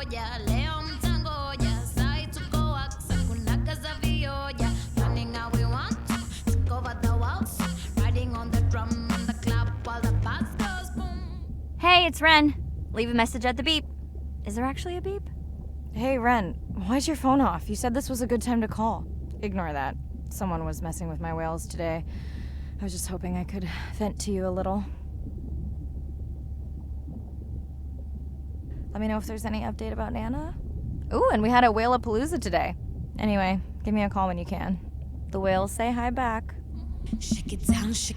joya, leo mtangoja, sai tuko aksa, kunaga za vioja, running how we want to, take over the world, riding on the drum in the club while the bass goes boom. Hey, it's Ren. Leave a message at the beep. Is there actually a beep? Hey, Ren, why's your phone off? You said this was a good time to call. Ignore that. Someone was messing with my whales today. I was just hoping I could vent to you a little. Let me know if there's any update about Nana. Ooh, and we had a Whale-a-Palooza today. Anyway, give me a call when you can. The whales say hi back. Shake it down like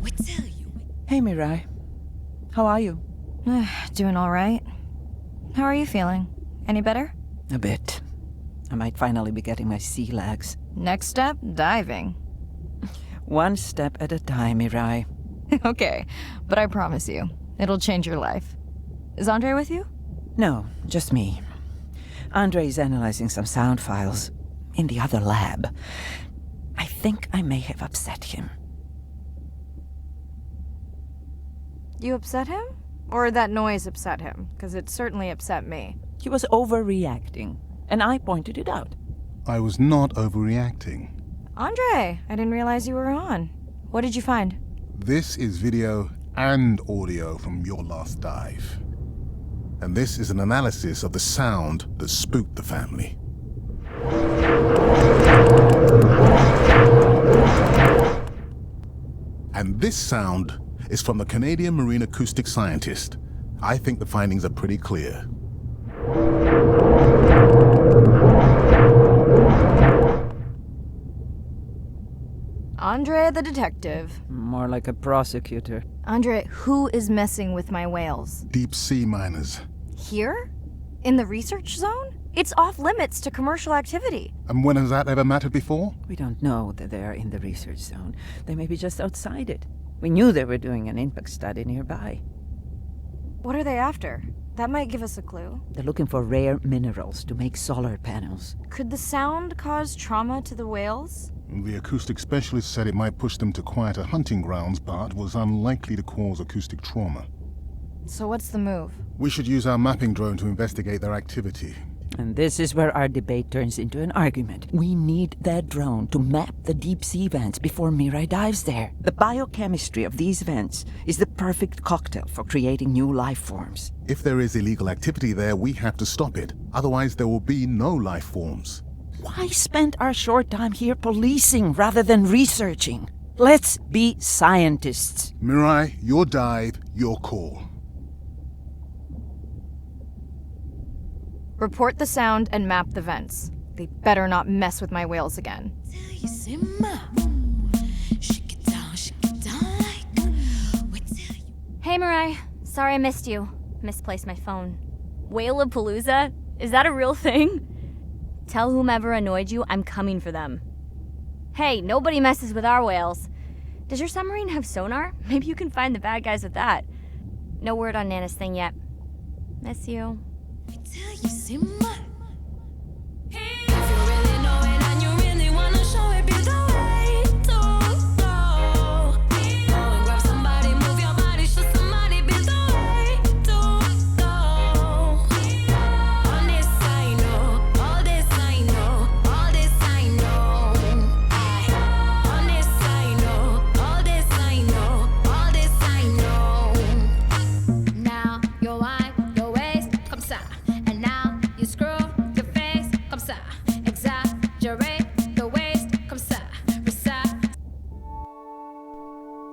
we tell you. Hey, Mirai. How are you? Doing all right. How are you feeling? Any better? A bit. I might finally be getting my sea legs. Next step, diving. One step at a time, Mirai. Okay, but I promise you, it'll change your life. Is Andre with you? No, just me. Andre is analyzing some sound files in the other lab. I think I may have upset him. You upset him? Or that noise upset him? Because it certainly upset me. He was overreacting, and I pointed it out. I was not overreacting. Andre, I didn't realize you were on. What did you find? This is video and audio from your last dive. And this is an analysis of the sound that spooked the family. And this sound is from the Canadian marine acoustic scientist. I think the findings are pretty clear. Andre the detective. More like a prosecutor. Andre, who is messing with my whales? Deep sea miners. Here? In the research zone? It's off limits to commercial activity. And when has that ever mattered before? We don't know that they are in the research zone. They may be just outside it. We knew they were doing an impact study nearby. What are they after? That might give us a clue. They're looking for rare minerals to make solar panels. Could the sound cause trauma to the whales? The acoustic specialist said it might push them to quieter hunting grounds, but was unlikely to cause acoustic trauma. So what's the move? We should use our mapping drone to investigate their activity. And this is where our debate turns into an argument. We need that drone to map the deep sea vents before Mirai dives there. The biochemistry of these vents is the perfect cocktail for creating new life forms. If there is illegal activity there, we have to stop it. Otherwise, there will be no life forms. Why spend our short time here policing rather than researching? Let's be scientists. Mirai, your dive, your call. Report the sound and map the vents. They better not mess with my whales again. Hey, Mirai. Sorry I missed you. Misplaced my phone. Whale-a-Palooza? Is that a real thing? Tell whomever annoyed you I'm coming for them. Hey, nobody messes with our whales. Does your submarine have sonar? Maybe you can find the bad guys with that. No word on Nana's thing yet. Miss you.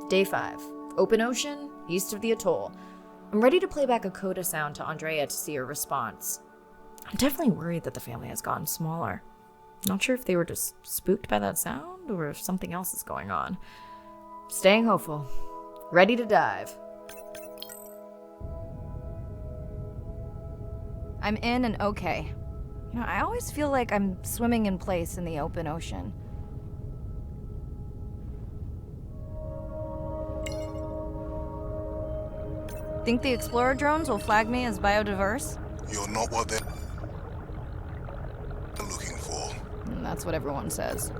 Day 5. Open ocean, east of the atoll. I'm ready to play back a coda sound to Andrea to see her response. I'm definitely worried that the family has gotten smaller. Not sure if they were just spooked by that sound or if something else is going on. Staying hopeful. Ready to dive. I'm in and okay. I always feel like I'm swimming in place in the open ocean. Think the Explorer drones will flag me as biodiverse? You're not what they're looking for. That's what everyone says.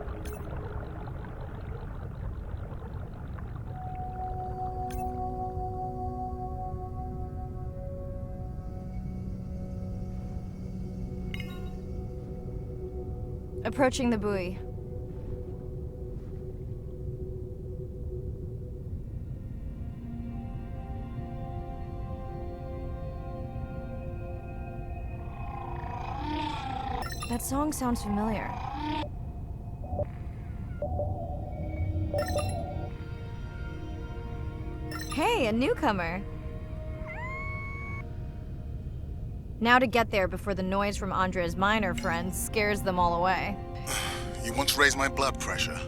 Approaching the buoy. That song sounds familiar. Hey, a newcomer. Now to get there before the noise from Andrea's miner friends scares them all away. You want to raise my blood pressure?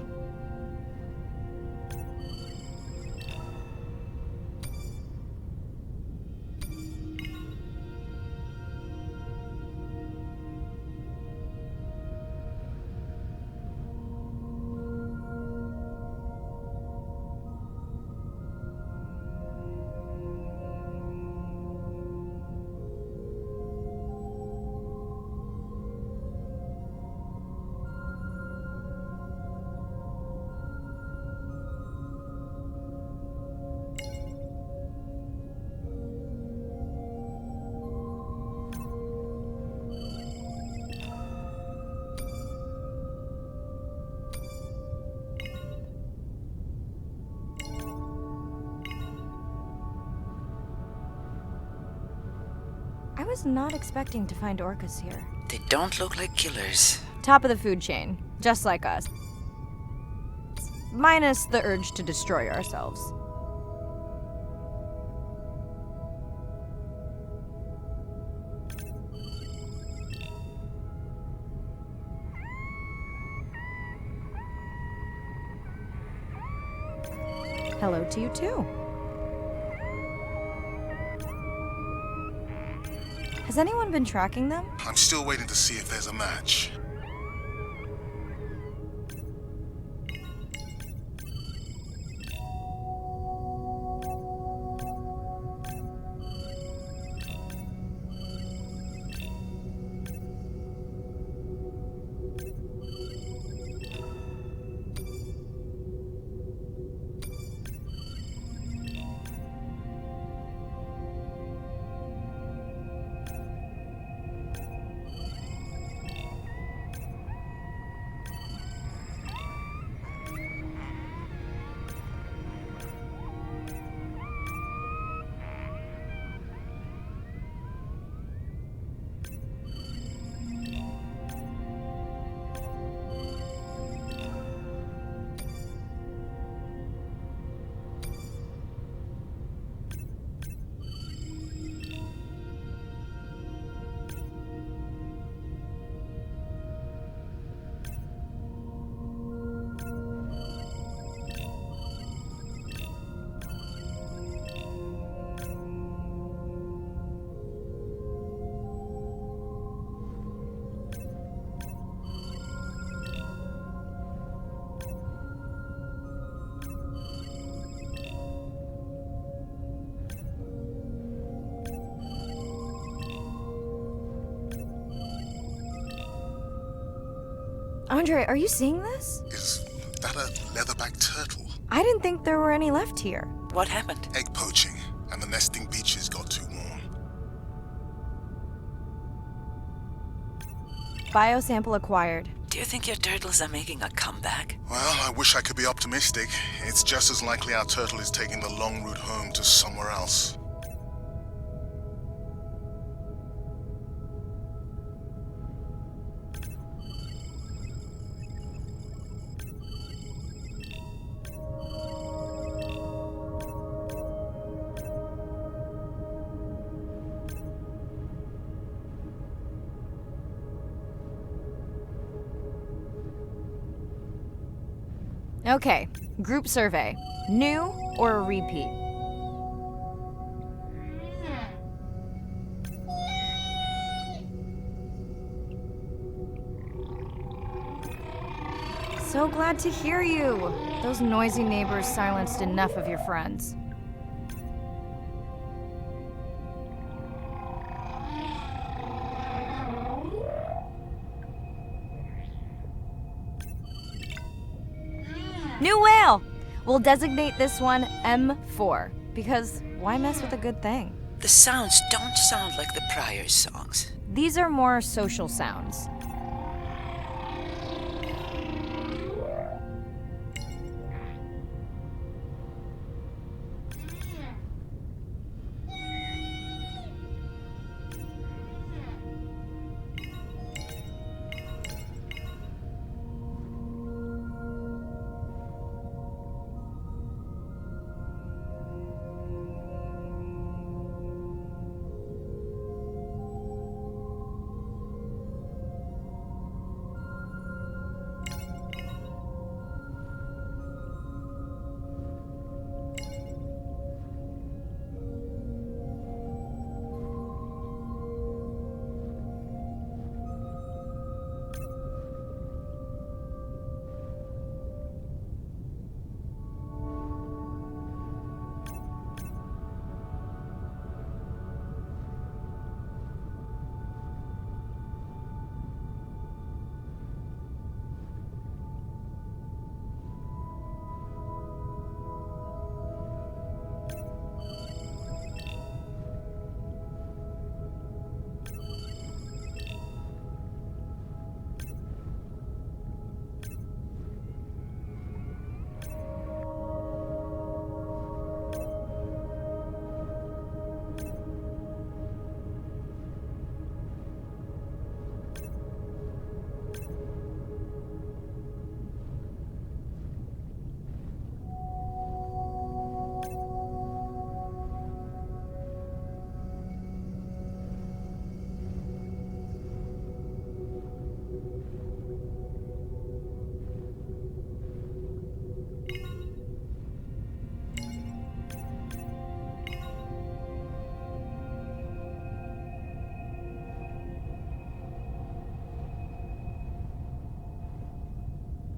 I was not expecting to find orcas here. They don't look like killers. Top of the food chain, just like us. Minus the urge to destroy ourselves. Hello to you too. Has anyone been tracking them? I'm still waiting to see if there's a match. Andre, are you seeing this? Is that a leatherback turtle? I didn't think there were any left here. What happened? Egg poaching, and the nesting beaches got too warm. Biosample acquired. Do you think your turtles are making a comeback? Well, I wish I could be optimistic. It's just as likely our turtle is taking the long route home to somewhere else. Okay, group survey. New or a repeat? So glad to hear you. Those noisy neighbors silenced enough of your friends. New whale! We'll designate this one M4, because why mess with a good thing? The sounds don't sound like the prior songs. These are more social sounds.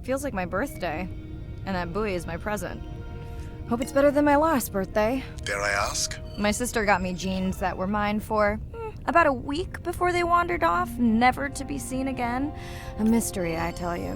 Feels like my birthday, and that buoy is my present. Hope it's better than my last birthday. Dare I ask? My sister got me jeans that were mine for about a week before they wandered off, never to be seen again. A mystery, I tell you.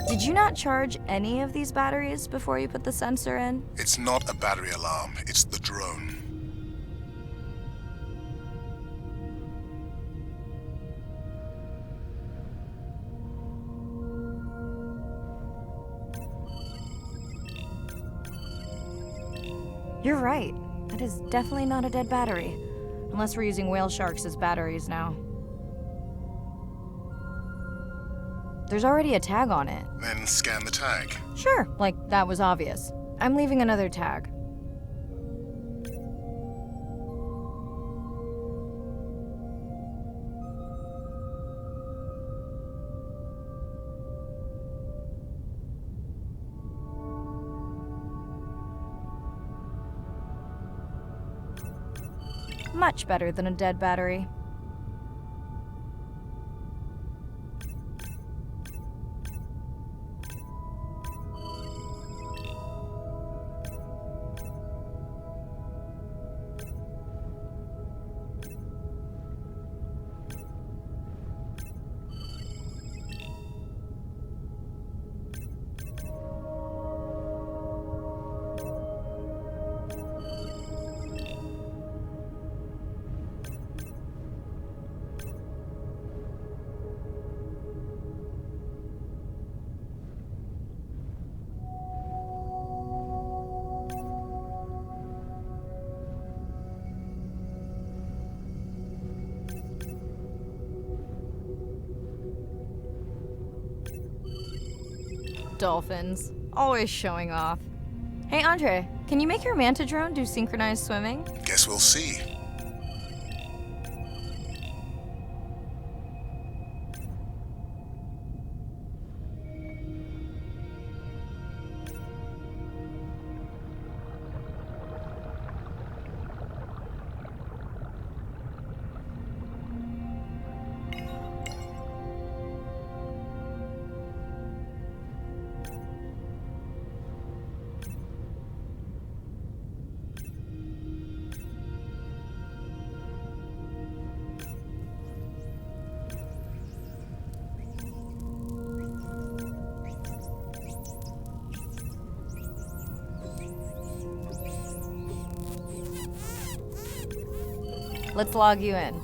Did you not charge any of these batteries before you put the sensor in? It's not a battery alarm, it's the drone. You're right. That is definitely not a dead battery. Unless we're using whale sharks as batteries now. There's already a tag on it. Then scan the tag. Sure, like that was obvious. I'm leaving another tag. Much better than a dead battery. Dolphins. Always showing off. Hey, Andre, can you make your manta drone do synchronized swimming? Guess we'll see. Let's log you in.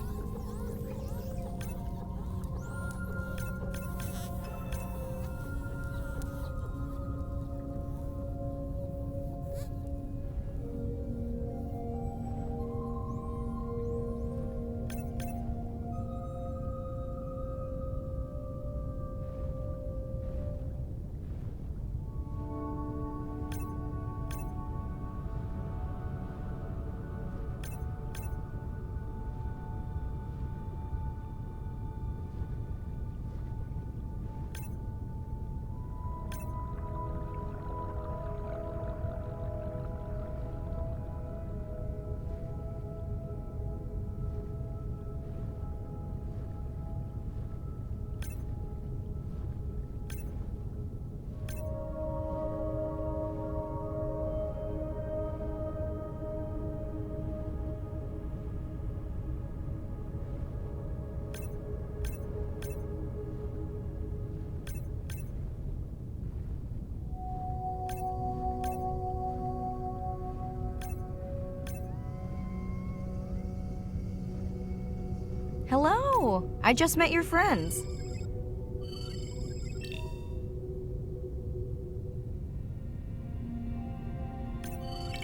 Hello! I just met your friends.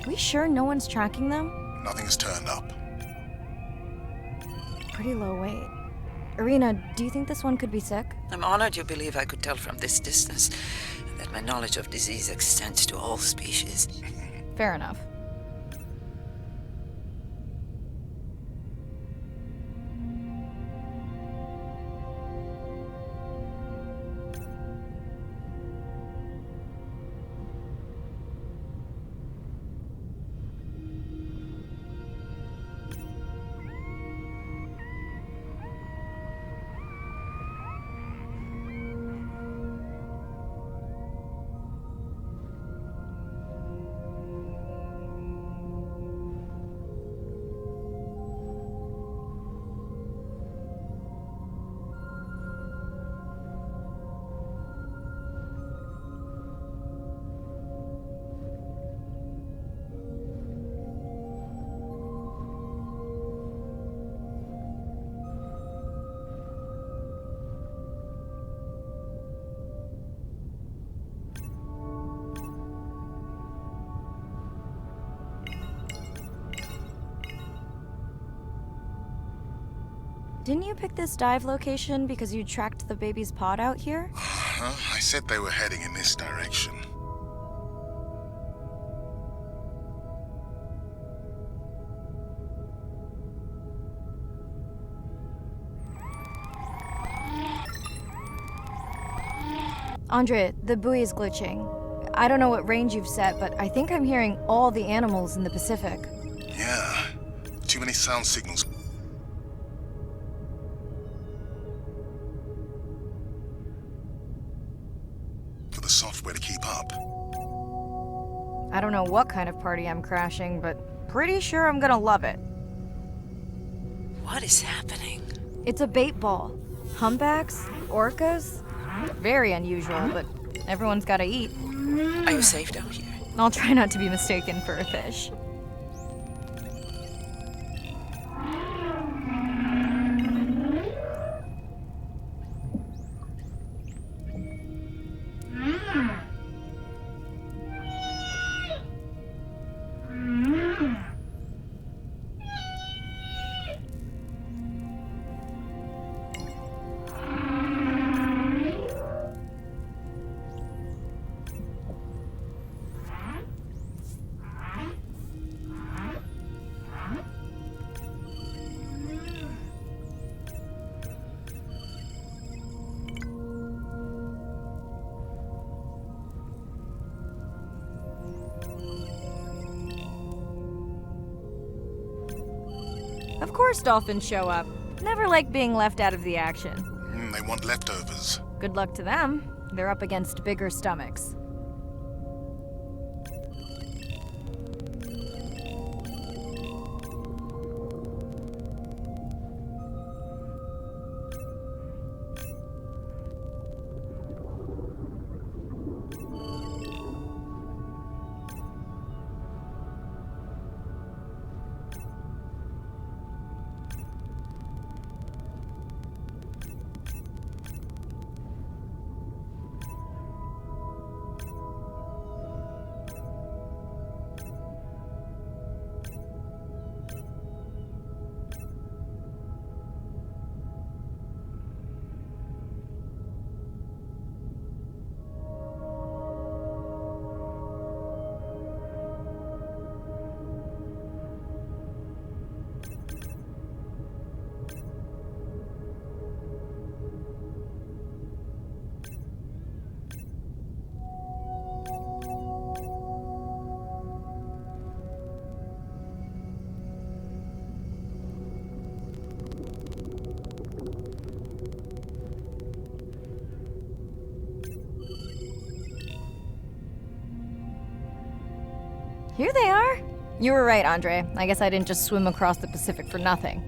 We sure no one's tracking them? Nothing's turned up. Pretty low weight. Irina, do you think this one could be sick? I'm honored you believe I could tell from this distance that my knowledge of disease extends to all species. Fair enough. Didn't you pick this dive location because you tracked the baby's pod out here? I said they were heading in this direction. Andre, the buoy is glitching. I don't know what range you've set, but I think I'm hearing all the animals in the Pacific. Yeah, too many sound signals. For the software to keep up. I don't know what kind of party I'm crashing, but pretty sure I'm gonna love it. What is happening? It's a bait ball. Humpbacks? Orcas? Very unusual, but everyone's gotta eat. Are you safe down here? I'll try not to be mistaken for a fish. Of course dolphins show up. Never like being left out of the action. They want leftovers. Good luck to them. They're up against bigger stomachs. Here they are! You were right, Andre. I guess I didn't just swim across the Pacific for nothing.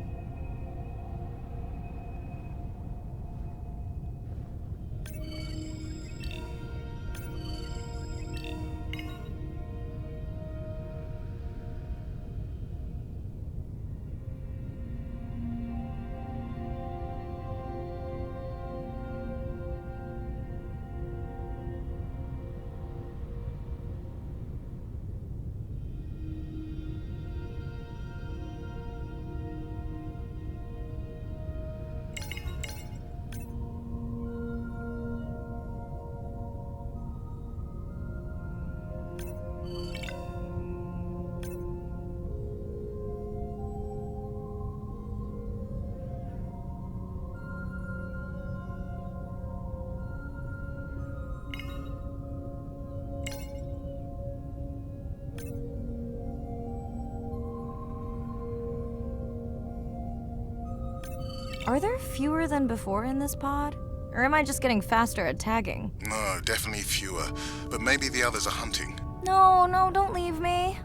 Are there fewer than before in this pod? Or am I just getting faster at tagging? No, definitely fewer. But maybe the others are hunting. No, don't leave me.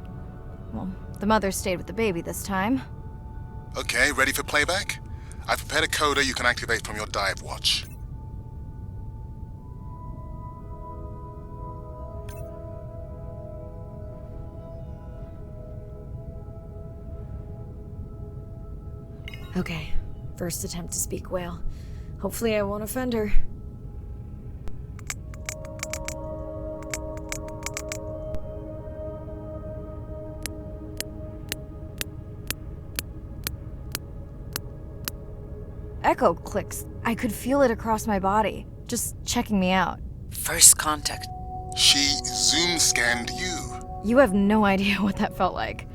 Well, the mother stayed with the baby this time. Okay, ready for playback? I've prepared a coder you can activate from your dive watch. Okay, first attempt to speak whale. Hopefully I won't offend her. echo clicks. I could feel it across my body, just checking me out. First contact. She zoom scanned you. You have no idea what that felt like.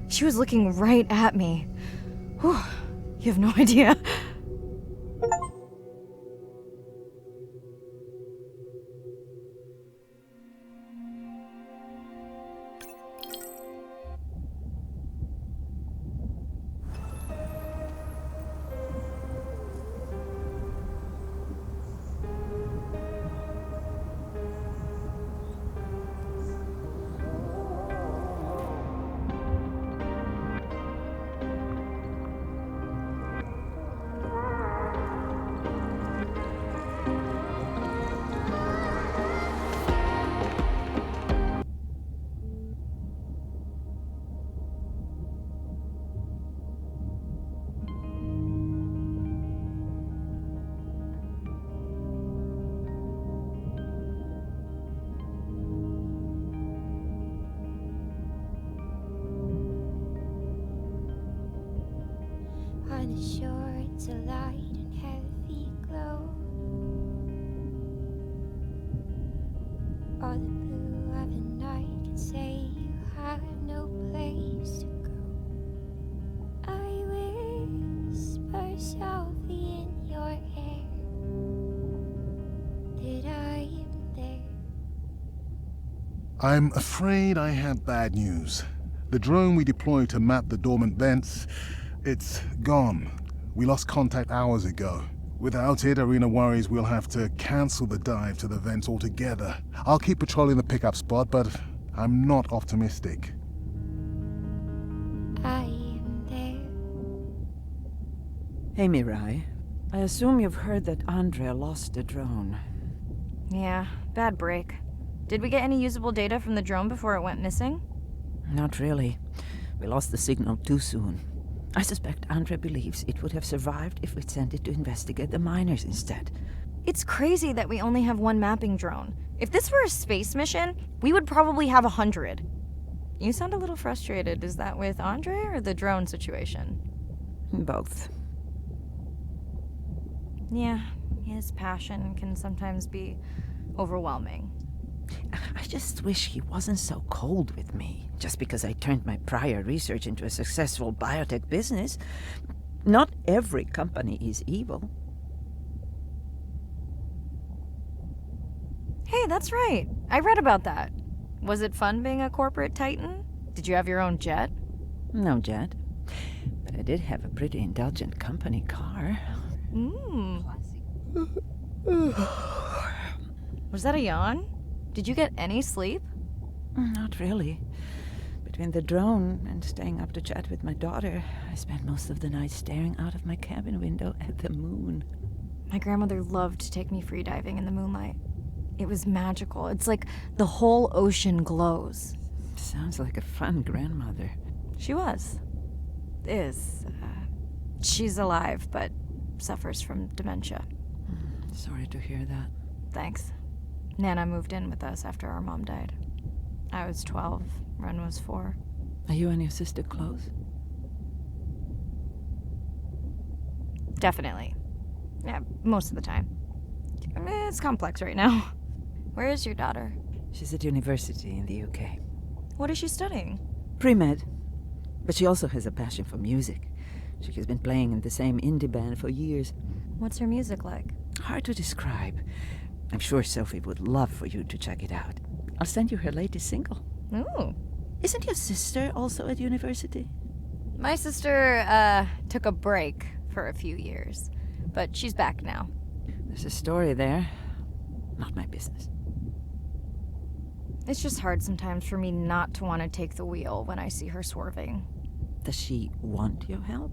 She was looking right at me. Whew, you have no idea. On the shore, it's a light and heavy glow. All the blue of the night can say you have no place to go. I whisper softly in your ear that I am there. I'm afraid I have bad news. The drone we deployed to map the dormant vents, it's gone. We lost contact hours ago. Without it, Arena worries we'll have to cancel the dive to the vents altogether. I'll keep patrolling the pickup spot, but I'm not optimistic. I am there. Hey, Mirai. I assume you've heard that Andrea lost the drone. Yeah, bad break. Did we get any usable data from the drone before it went missing? Not really. We lost the signal too soon. I suspect Andrea believes it would have survived if we'd sent it to investigate the miners instead. It's crazy that we only have one mapping drone. If this were a space mission, we would probably have 100. You sound a little frustrated. Is that with Andre or the drone situation? Both. Yeah, his passion can sometimes be overwhelming. I just wish he wasn't so cold with me, just because I turned my prior research into a successful biotech business. Not every company is evil. Hey, that's right. I read about that. Was it fun being a corporate titan? Did you have your own jet? No jet. But I did have a pretty indulgent company car. Was that a yawn? Did you get any sleep? Not really. Between the drone and staying up to chat with my daughter, I spent most of the night staring out of my cabin window at the moon. My grandmother loved to take me free diving in the moonlight. It was magical. It's like the whole ocean glows. Sounds like a fun grandmother. She was. Is. She's alive, but suffers from dementia. Sorry to hear that. Thanks. Nana moved in with us after our mom died. I was 12, Ren was 4. Are you and your sister close? Definitely. Yeah, most of the time. It's complex right now. Where is your daughter? She's at university in the UK. What is she studying? Pre-med. But she also has a passion for music. She has been playing in the same indie band for years. What's her music like? Hard to describe. I'm sure Sophie would love for you to check it out. I'll send you her latest single. Ooh. Isn't your sister also at university? My sister, took a break for a few years, but she's back now. There's a story there. Not my business. It's just hard sometimes for me not to want to take the wheel when I see her swerving. Does she want your help?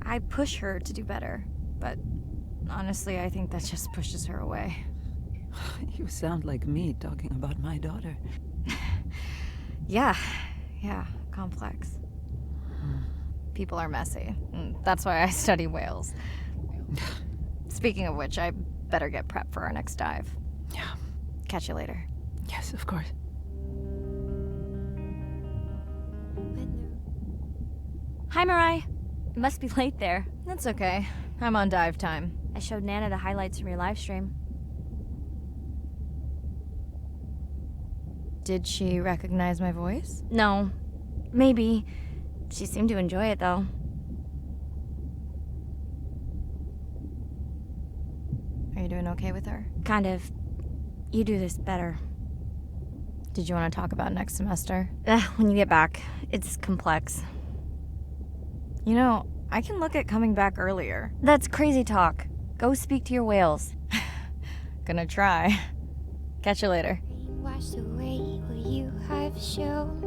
I push her to do better, but honestly, I think that just pushes her away. You sound like me talking about my daughter. Yeah, complex. People are messy. That's why I study whales. Speaking of which, I better get prepped for our next dive. Yeah. Catch you later. Yes, of course. Hi, Mirai. It must be late there. That's okay. I'm on dive time. I showed Nana the highlights from your live stream. Did she recognize my voice? No. Maybe. She seemed to enjoy it, though. Are you doing okay with her? Kind of. You do this better. Did you want to talk about next semester? When you get back. It's complex. You know, I can look at coming back earlier. That's crazy talk. Go speak to your whales. Gonna try. Catch you later. Washed away what you have shown.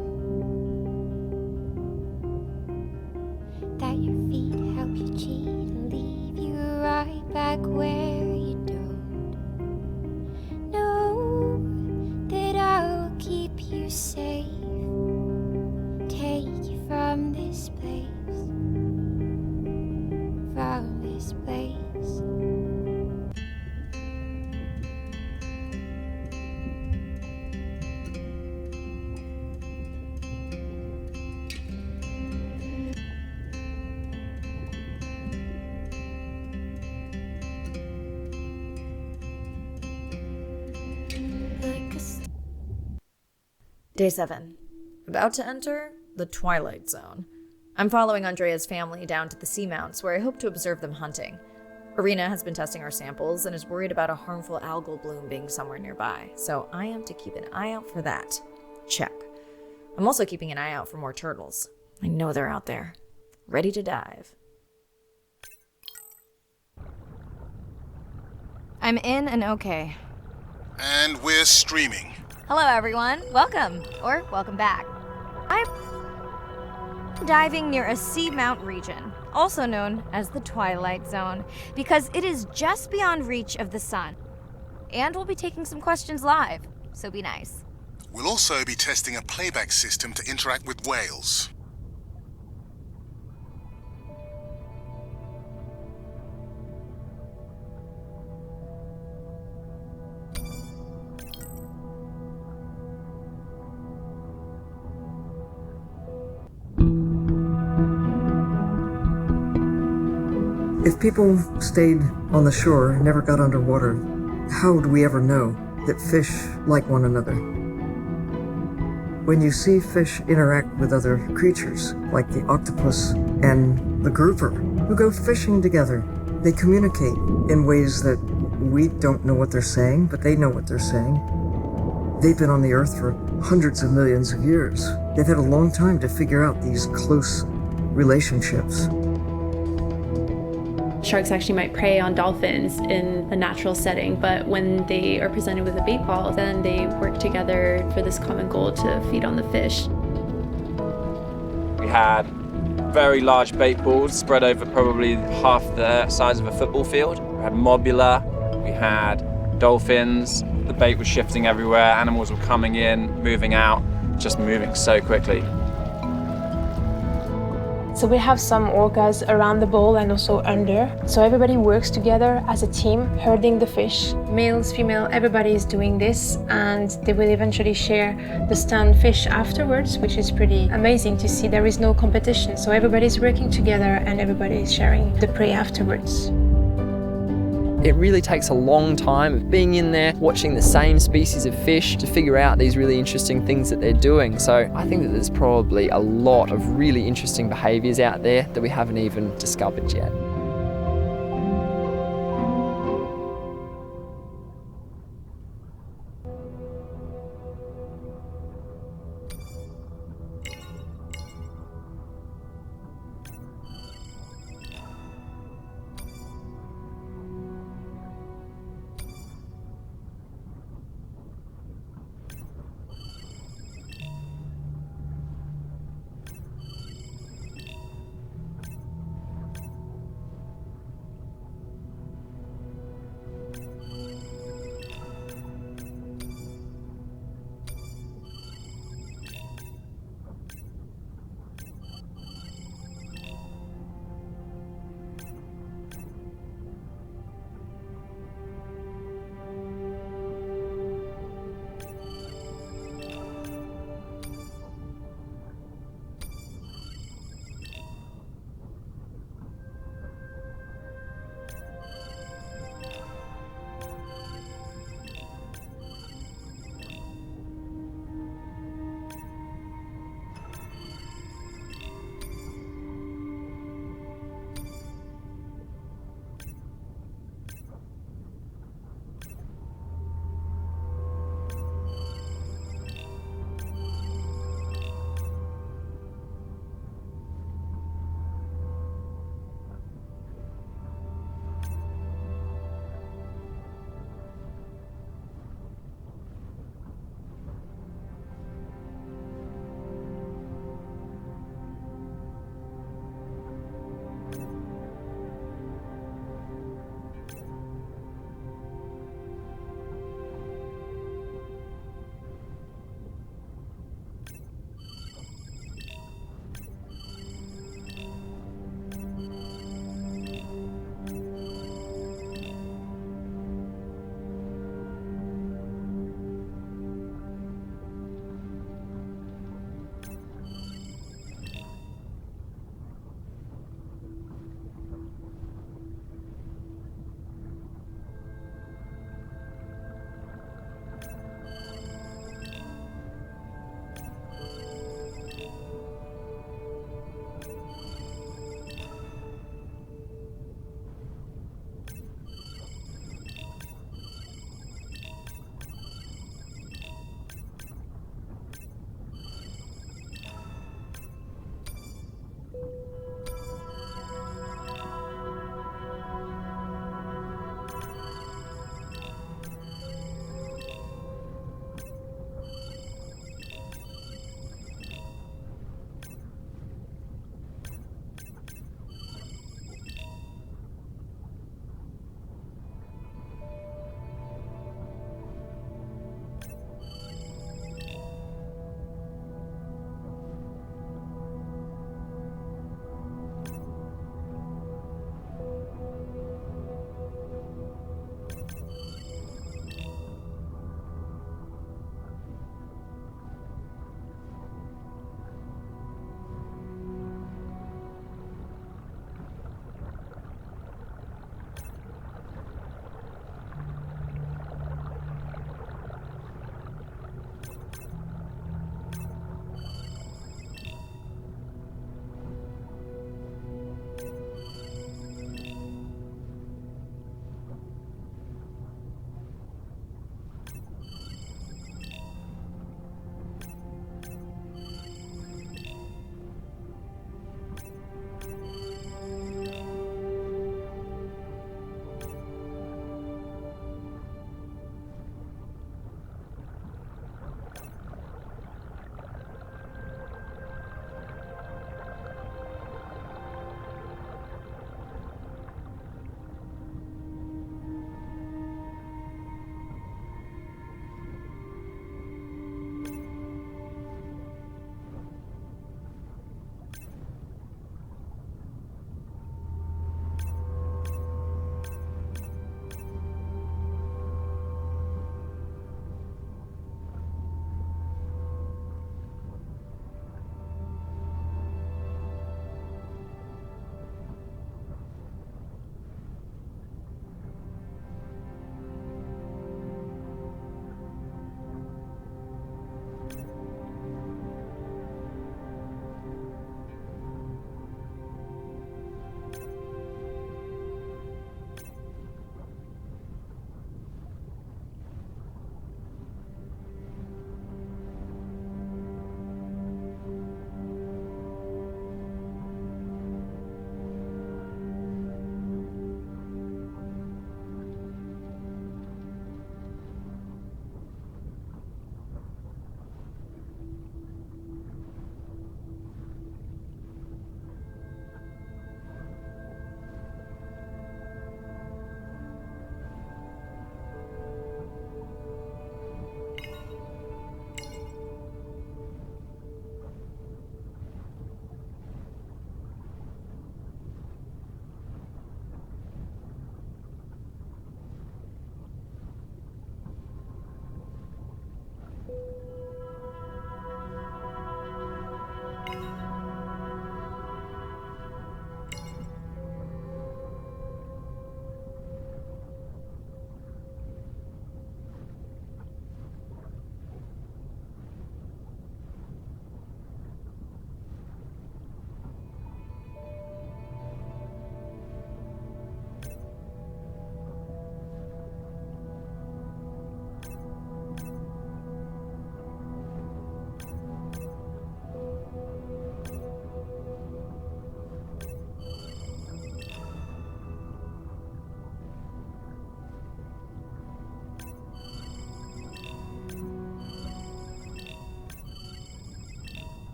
That your feet help you cheat and leave you right back where you don't know that I'll keep you safe. Take you from this place, from this place. Day 7. About to enter the Twilight Zone. I'm following Andrea's family down to the seamounts where I hope to observe them hunting. Irina has been testing our samples and is worried about a harmful algal bloom being somewhere nearby, so I am to keep an eye out for that. Check. I'm also keeping an eye out for more turtles. I know they're out there, ready to dive. I'm in and okay. And we're streaming. Hello everyone, welcome, or welcome back. I'm diving near a seamount region, also known as the Twilight Zone, because it is just beyond reach of the sun. And we'll be taking some questions live, so be nice. We'll also be testing a playback system to interact with whales. If people stayed on the shore and never got underwater, how would we ever know that fish like one another? When you see fish interact with other creatures, like the octopus and the grouper, who go fishing together, they communicate in ways that we don't know what they're saying, but they know what they're saying. They've been on the earth for hundreds of millions of years. They've had a long time to figure out these close relationships. Sharks actually might prey on dolphins in a natural setting, but when they are presented with a bait ball, then they work together for this common goal to feed on the fish. We had very large bait balls spread over probably half the size of a football field. We had mobula, we had dolphins, the bait was shifting everywhere, animals were coming in, moving out, just moving so quickly. So we have some orcas around the bowl and also under. So everybody works together as a team, herding the fish. Males, female, everybody is doing this, and they will eventually share the stunned fish afterwards, which is pretty amazing to see. There is no competition, so everybody's working together and everybody is sharing the prey afterwards. It really takes a long time of being in there, watching the same species of fish to figure out these really interesting things that they're doing. So I think that there's probably a lot of really interesting behaviours out there that we haven't even discovered yet.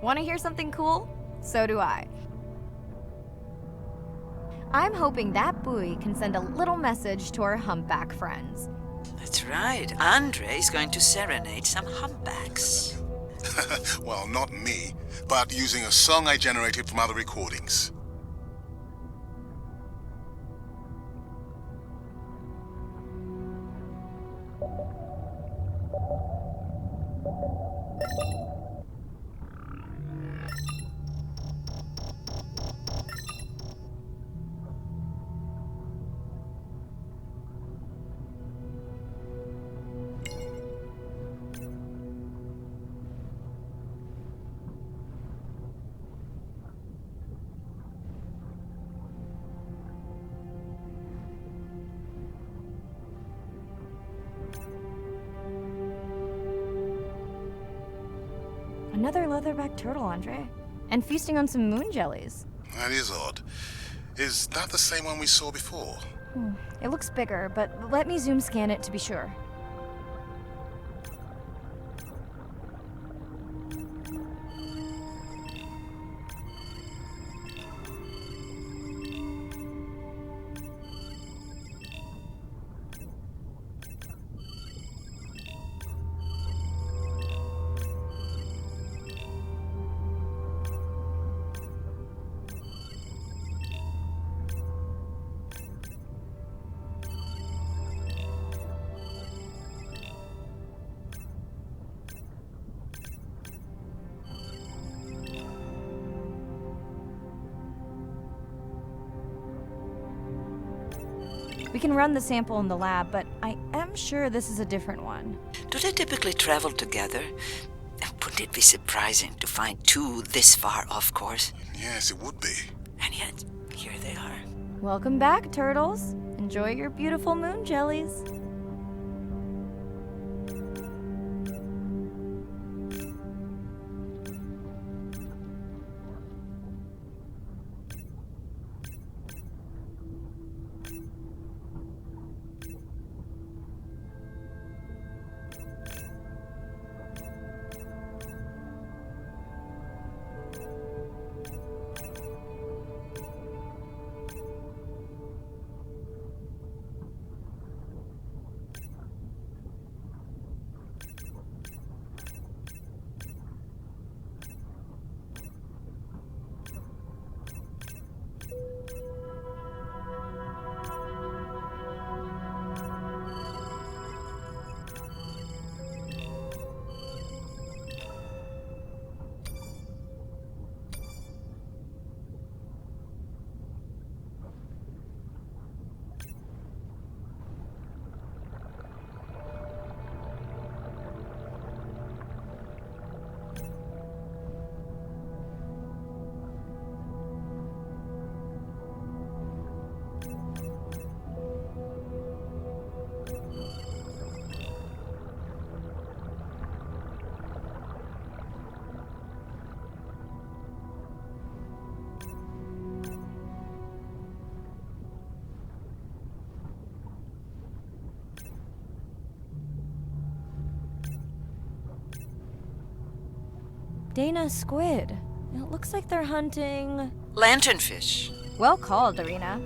Want to hear something cool? So do I. I'm hoping that buoy can send a little message to our humpback friends. That's right. Andre is going to serenade some humpbacks. Well, not me, but using a song I generated from other recordings. Another leatherback turtle, Andre. And feasting on some moon jellies. That is odd. Is that the same one we saw before? It looks bigger, but let me zoom scan it to be sure. We can run the sample in the lab, but I am sure this is a different one. Do they typically travel together? Wouldn't it be surprising to find two this far off course? Yes, it would be. And yet, here they are. Welcome back, turtles. Enjoy your beautiful moon jellies. Dana squid. It looks like they're hunting... Lanternfish. Well called, Irina.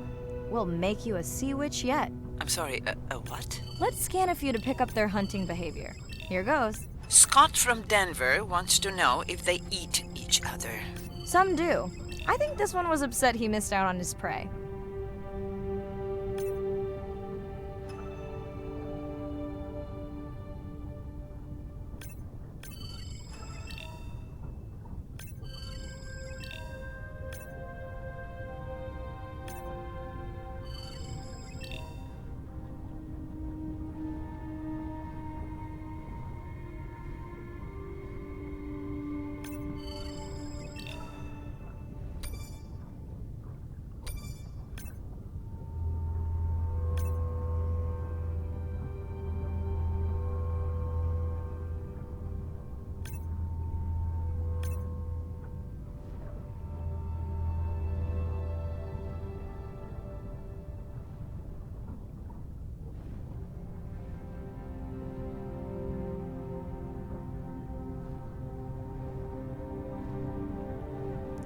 We'll make you a sea witch yet. I'm sorry, a what? Let's scan a few to pick up their hunting behavior. Here goes. Scott from Denver wants to know if they eat each other. Some do. I think this one was upset he missed out on his prey.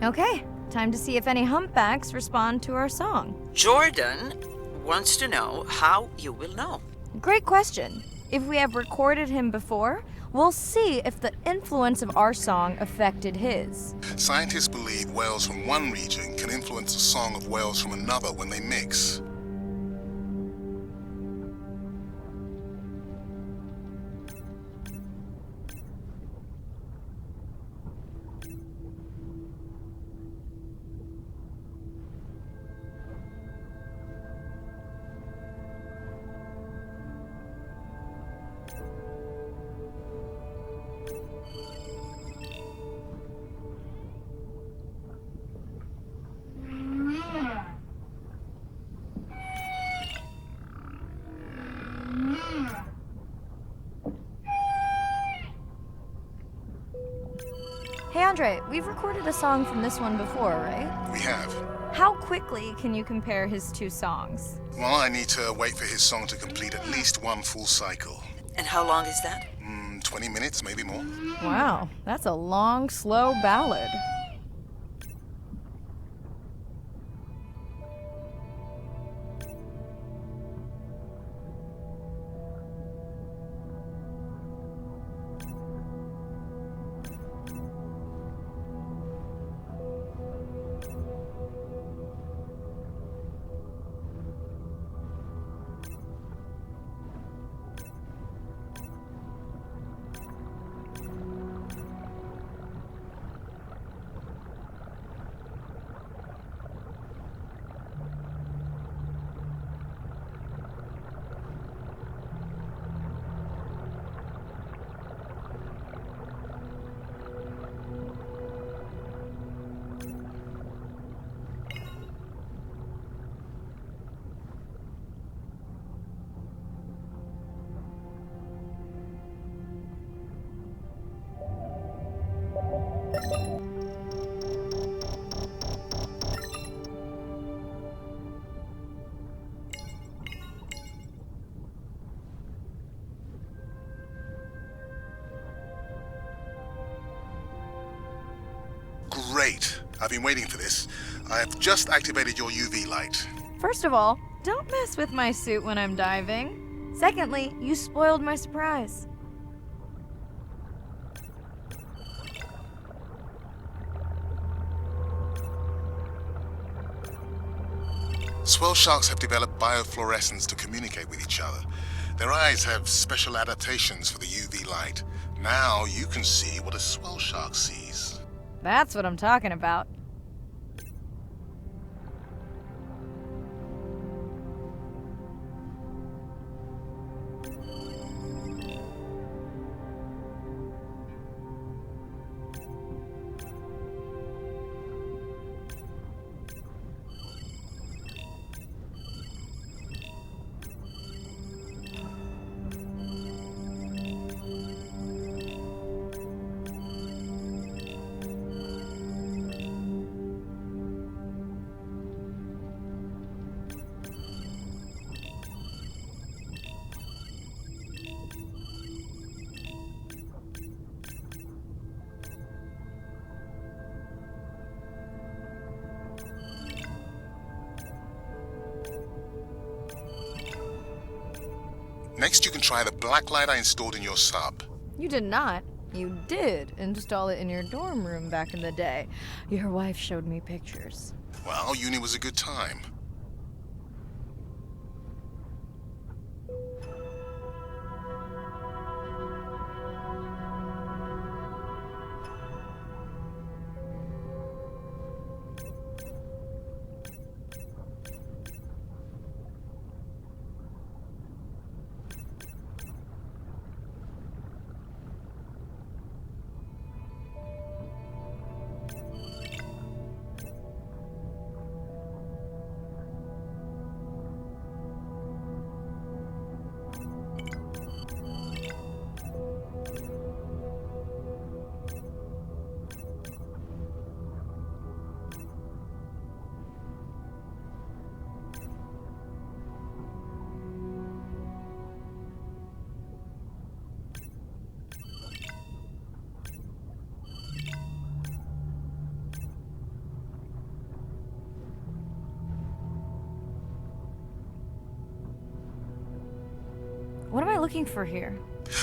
Okay, time to see if any humpbacks respond to our song. Jordan wants to know how you will know. Great question. If we have recorded him before, we'll see if the influence of our song affected his. Scientists believe whales from one region can influence the song of whales from another when they mix. Hey Andre, we've recorded a song from this one before, right? We have. How quickly can you compare his two songs? Well, I need to wait for his song to complete at least one full cycle. And how long is that? 20 minutes, maybe more. Wow, that's a long, slow ballad. Great. I've been waiting for this. I have just activated your UV light. First of all, don't mess with my suit when I'm diving. Secondly, you spoiled my surprise. Swell sharks have developed biofluorescence to communicate with each other. Their eyes have special adaptations for the UV light. Now you can see what a swell shark sees. That's what I'm talking about. Next, you can try the black light I installed in your sub. You did not. You did install it in your dorm room back in the day. Your wife showed me pictures. Well, uni was a good time. What am I looking for here?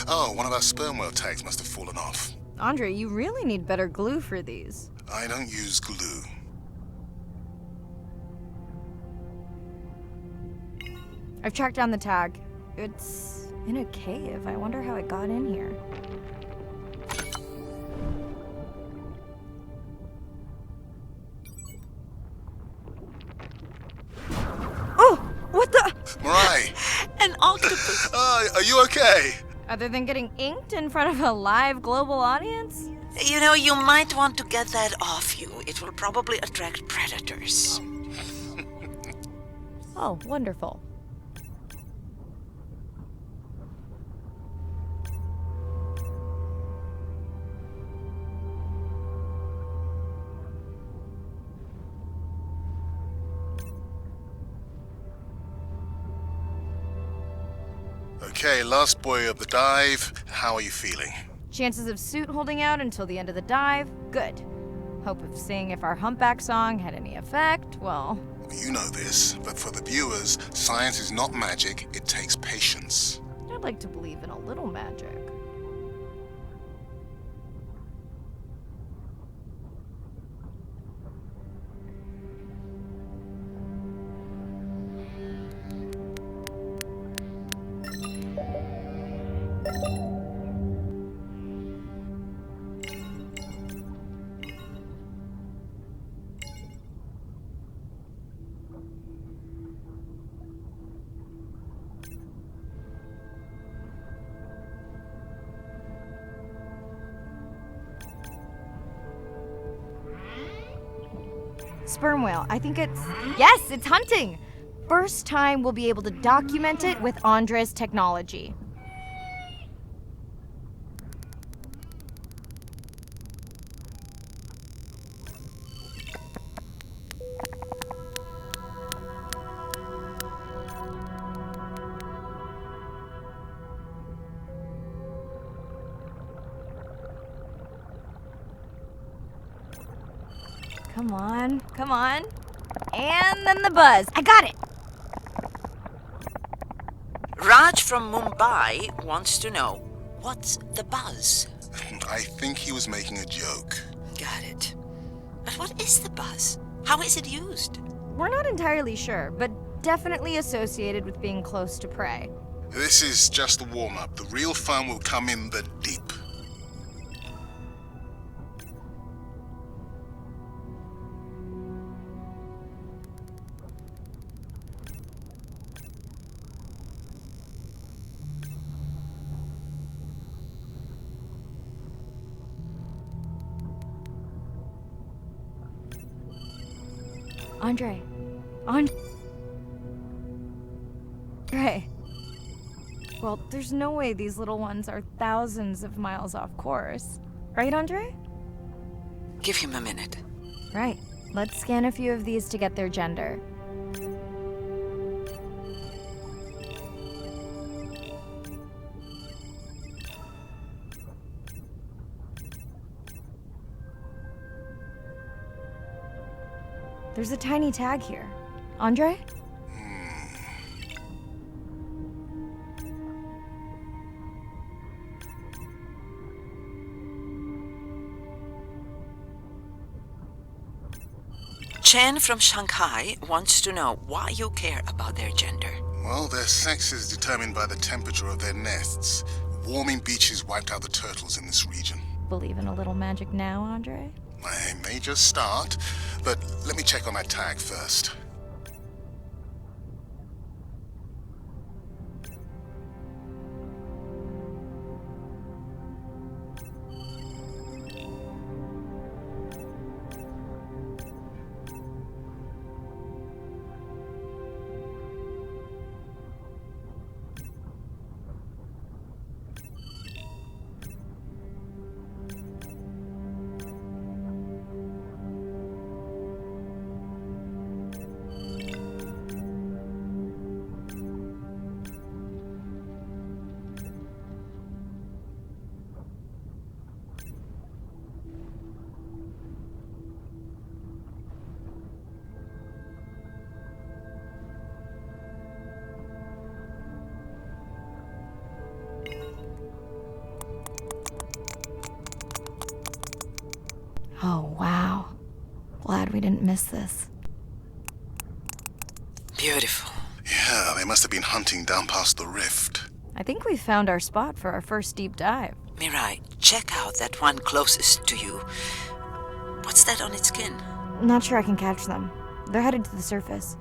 Oh, one of our sperm whale tags must have fallen off. Andre, you really need better glue for these. I don't use glue. I've tracked down the tag. It's in a cave. I wonder how it got in here. Oh! What the? Mirai! An octopus. Are you okay? Other than getting inked in front of a live global audience? You know, you might want to get that off you. It will probably attract predators. Oh, wonderful. Okay, last buoy of the dive. How are you feeling? Chances of suit holding out until the end of the dive? Good. Hope of seeing if our humpback song had any effect? Well... You know this, but for the viewers, science is not magic, it takes patience. I'd like to believe in a little magic. Sperm whale. I think it's... Yes, it's hunting! First time we'll be able to document it with Andre's technology. Come on, come on. And then the buzz. I got it! Raj from Mumbai wants to know, what's the buzz? I think he was making a joke. Got it. But what is the buzz? How is it used? We're not entirely sure, but definitely associated with being close to prey. This is just the warm-up. The real fun will come in the deep. Andre. Well, there's no way these little ones are thousands of miles off course. Right, Andre? Give him a minute. Right. Let's scan a few of these to get their gender. There's a tiny tag here. Andre? Chen from Shanghai wants to know why you care about their gender. Well, their sex is determined by the temperature of their nests. Warming beaches wiped out the turtles in this region. Believe in a little magic now, Andre? I may just start, but let me check on that tag first. didn't miss this. Beautiful. Yeah, they must have been hunting down past the rift. I think we found our spot for our first deep dive. Mirai, check out that one closest to you. What's that on its skin? Not sure I can catch them. They're headed to the surface.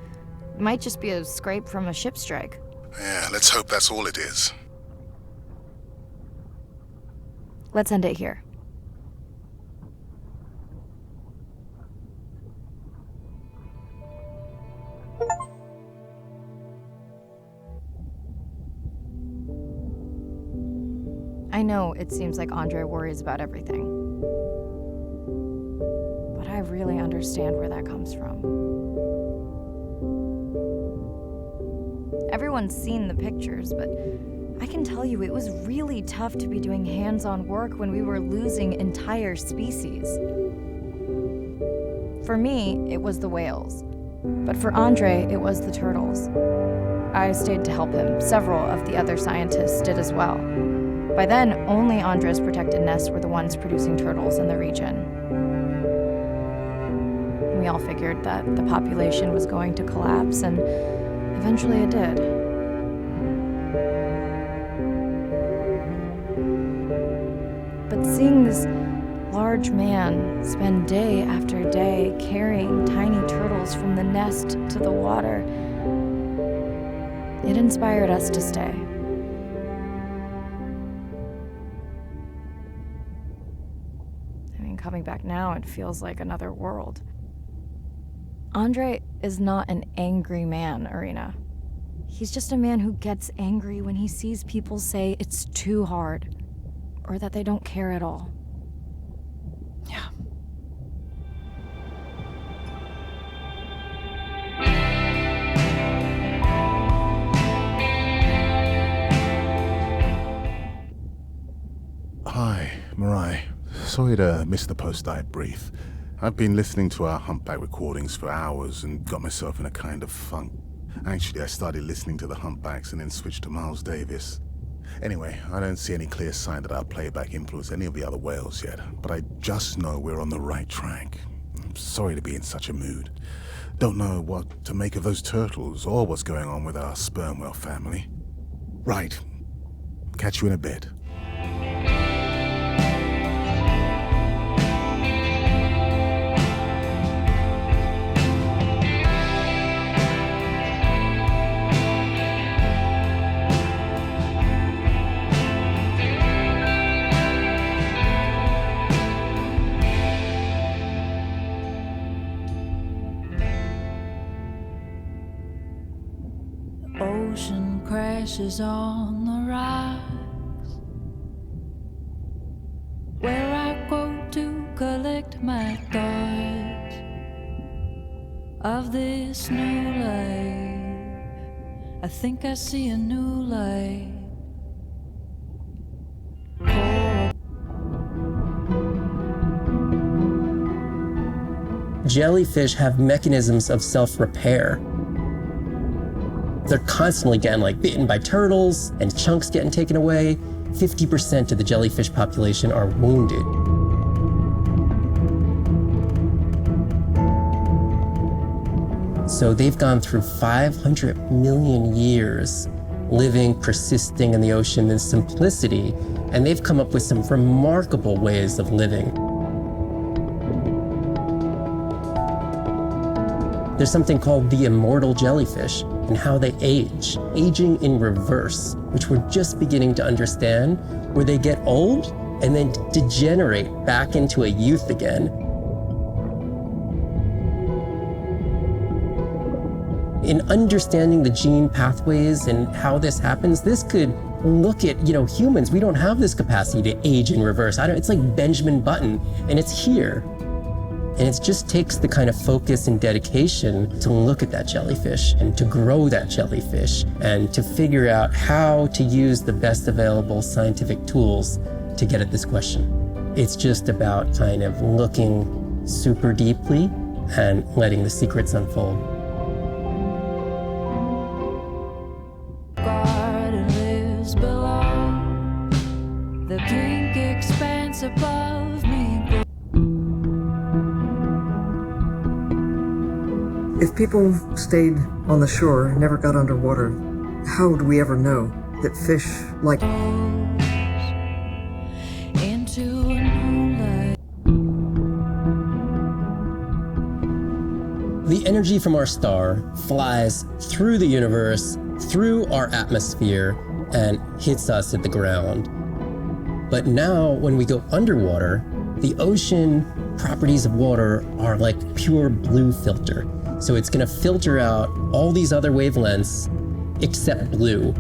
Might just be a scrape from a ship strike. Yeah, let's hope that's all it is. Let's end it here. I know it seems like Andre worries about everything, but I really understand where that comes from. Everyone's seen the pictures, but I can tell you it was really tough to be doing hands-on work when we were losing entire species. For me, it was the whales, but for Andre, it was the turtles. I stayed to help him. Several of the other scientists did as well. By then, only Andre's protected nests were the ones producing turtles in the region. We all figured that the population was going to collapse, and eventually it did. But seeing this large man spend day after day carrying tiny turtles from the nest to the water, it inspired us to stay. Coming back now, it feels like another world. Andre is not an angry man, Irina. He's just a man who gets angry when he sees people say it's too hard, or that they don't care at all. Yeah. Hi, Mirai. Sorry to miss the post-dive brief. I've been listening to our humpback recordings for hours and got myself in a kind of funk. Actually, I started listening to the humpbacks and then switched to Miles Davis. Anyway, I don't see any clear sign that our playback influenced any of the other whales yet, but I just know we're on the right track. I'm sorry to be in such a mood. Don't know what to make of those turtles or what's going on with our sperm whale family. Right. Catch you in a bit. Ocean crashes on the rocks, where I go to collect my thoughts of this new life. I think I see a new light. Jellyfish have mechanisms of self-repair. They're constantly getting bitten by turtles and chunks getting taken away. 50% of the jellyfish population are wounded. So they've gone through 500 million years living, persisting in the ocean in simplicity, and they've come up with some remarkable ways of living. There's something called the immortal jellyfish and how they age, aging in reverse, which we're just beginning to understand, where they get old and then degenerate back into a youth again. In understanding the gene pathways and how this happens, this could look at, humans. We don't have this capacity to age in reverse. It's like Benjamin Button, and it's here. And it just takes the kind of focus and dedication to look at that jellyfish and to grow that jellyfish and to figure out how to use the best available scientific tools to get at this question. It's just about kind of looking super deeply and letting the secrets unfold. Garden lives below the pink expanse above me. If people stayed on the shore and never got underwater, how would we ever know that fish like into a new light. The energy from our star flies through the universe, through our atmosphere, and hits us at the ground. But now, when we go underwater, the ocean properties of water are like pure blue filter. So it's gonna filter out all these other wavelengths except blue.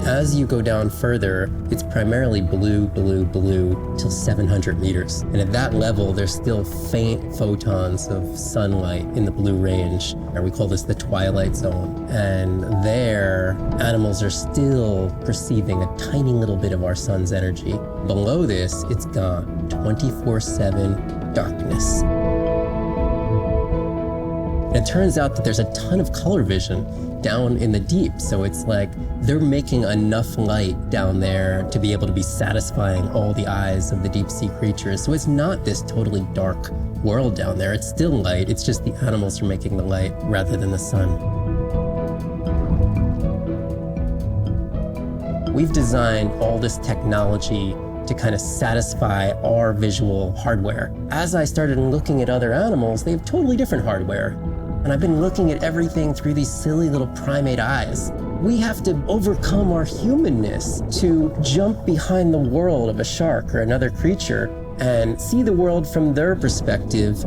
As you go down further, it's primarily blue, blue, blue till 700 meters. And at that level, there's still faint photons of sunlight in the blue range. And we call this the twilight zone. And there, animals are still perceiving a tiny little bit of our sun's energy. Below this, it's gone. 24/7 darkness. And it turns out that there's a ton of color vision down in the deep. So it's like they're making enough light down there to be able to be satisfying all the eyes of the deep sea creatures. So it's not this totally dark world down there. It's still light. It's just the animals are making the light rather than the sun. We've designed all this technology to kind of satisfy our visual hardware. As I started looking at other animals, they have totally different hardware. And I've been looking at everything through these silly little primate eyes. We have to overcome our humanness to jump behind the world of a shark or another creature and see the world from their perspective.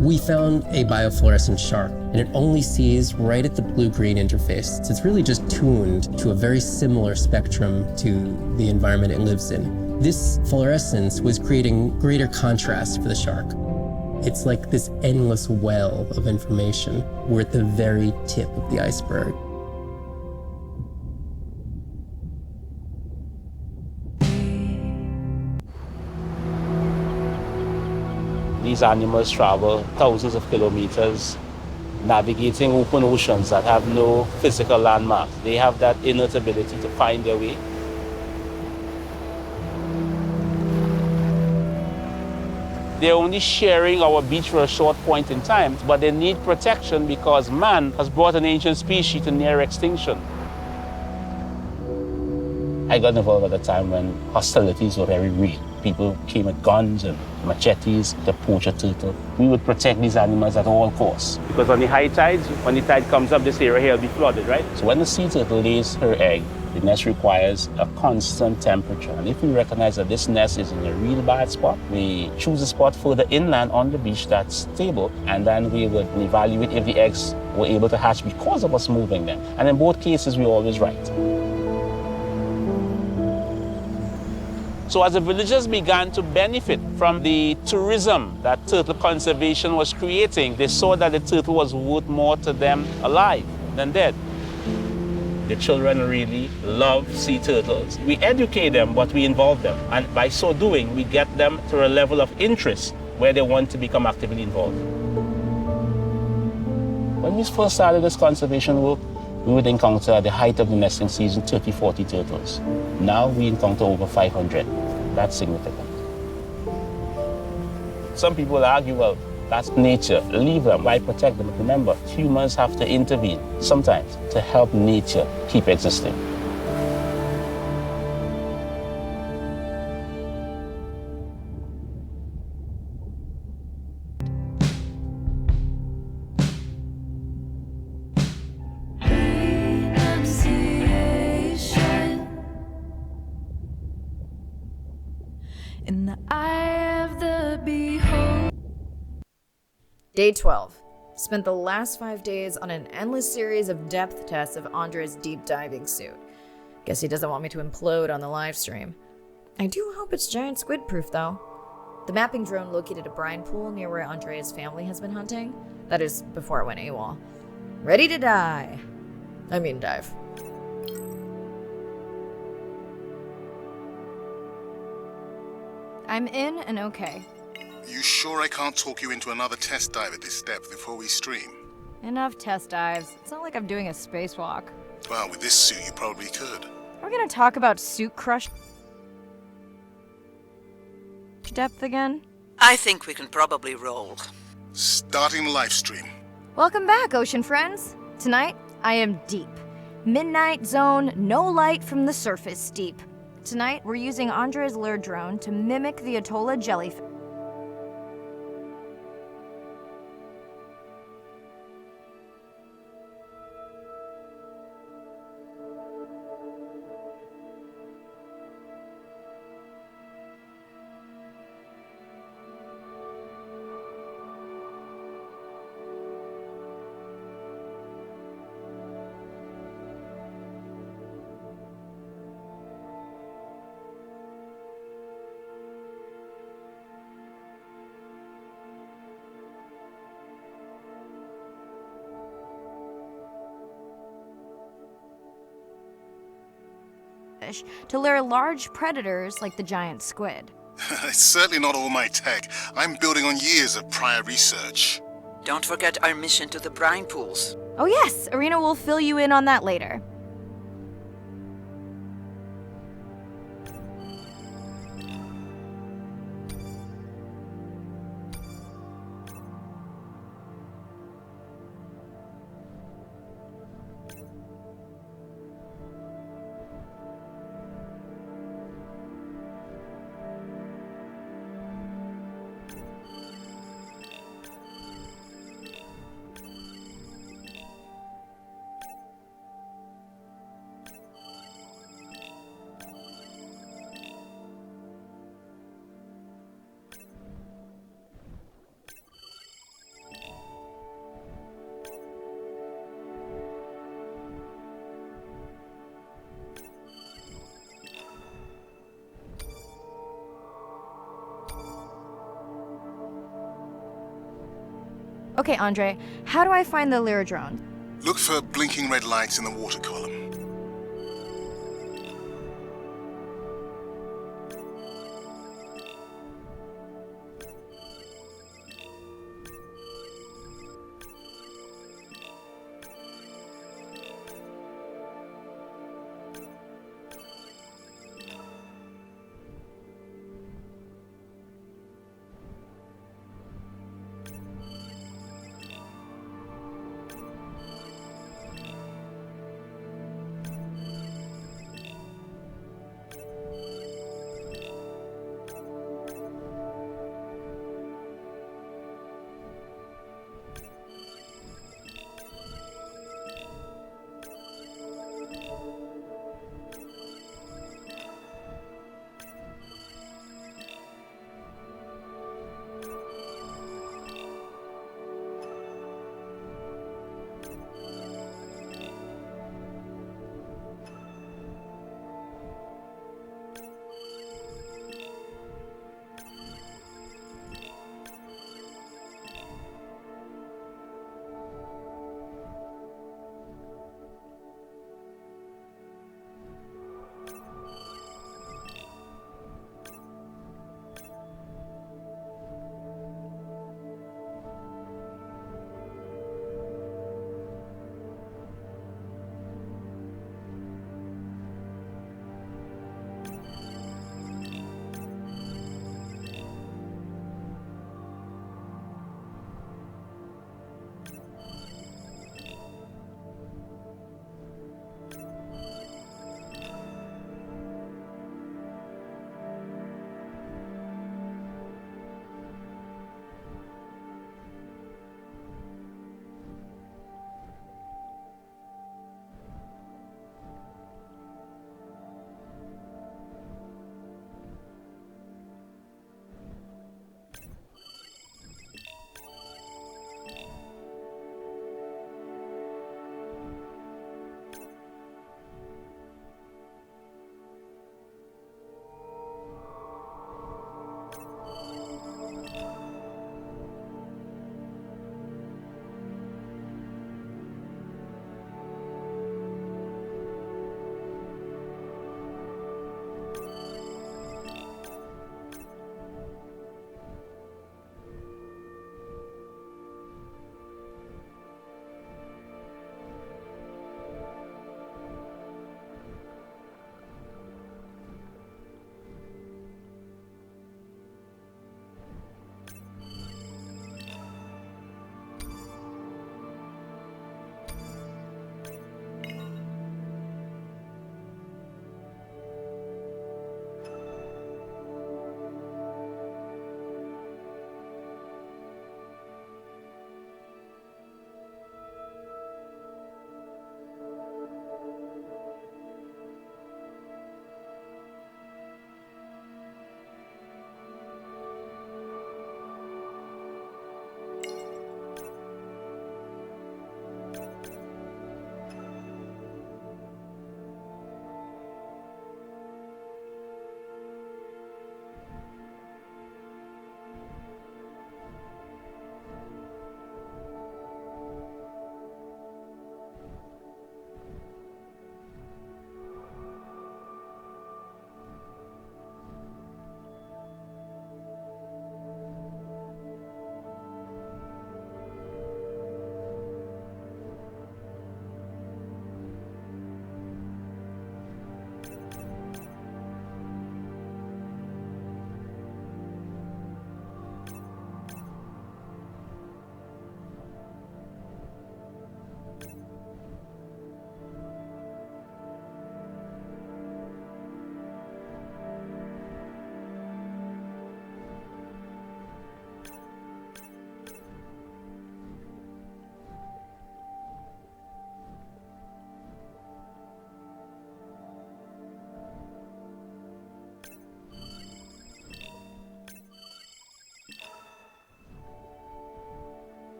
We found a biofluorescent shark, and it only sees right at the blue-green interface. So it's really just tuned to a very similar spectrum to the environment it lives in. This fluorescence was creating greater contrast for the shark. It's like this endless well of information. We're at the very tip of the iceberg. These animals travel thousands of kilometers, navigating open oceans that have no physical landmarks. They have that innate ability to find their way. They're only sharing our beach for a short point in time, but they need protection because man has brought an ancient species to near extinction. I got involved at a time when hostilities were very real. People came with guns and machetes to poach a turtle. We would protect these animals at all costs. Because on the high tides, when the tide comes up, this area here will be flooded, right? So when the sea turtle lays her egg, the nest requires a constant temperature. And if we recognize that this nest is in a real bad spot, we choose a spot further inland on the beach that's stable, and then we would evaluate if the eggs were able to hatch because of us moving them. And in both cases, we're always right. So as the villagers began to benefit from the tourism that turtle conservation was creating, they saw that the turtle was worth more to them alive than dead. The children really love sea turtles. We educate them, but we involve them. And by so doing, we get them to a level of interest where they want to become actively involved. When we first started this conservation work, we would encounter at the height of the nesting season 30, 40 turtles. Now we encounter over 500. That's significant. Some people argue, well, that's nature. Leave them. Why protect them? But remember, humans have to intervene sometimes to help nature keep existing. In the eye of the beholder. Day 12. Spent the last 5 days on an endless series of depth tests of Andre's deep diving suit. Guess he doesn't want me to implode on the live stream. I do hope it's giant squid proof though. The mapping drone located a brine pool near where Andrea's family has been hunting. That is before it went AWOL. Ready to dive. I'm in and okay. You sure I can't talk you into another test dive at this depth before we stream? Enough test dives. It's not like I'm doing a spacewalk. Well, with this suit you probably could. Are we gonna talk about suit crush depth again? I think we can probably roll. Starting the live stream. Welcome back, ocean friends. Tonight, I am deep. Midnight zone, no light from the surface deep. Tonight, we're using Andre's lure drone to mimic the Atolla jellyfish. To lure large predators like the giant squid. It's certainly not all my tech. I'm building on years of prior research. Don't forget our mission to the brine pools. Oh yes, Irina will fill you in on that later. Okay, Andre, how do I find the lure drone? Look for blinking red lights in the water column.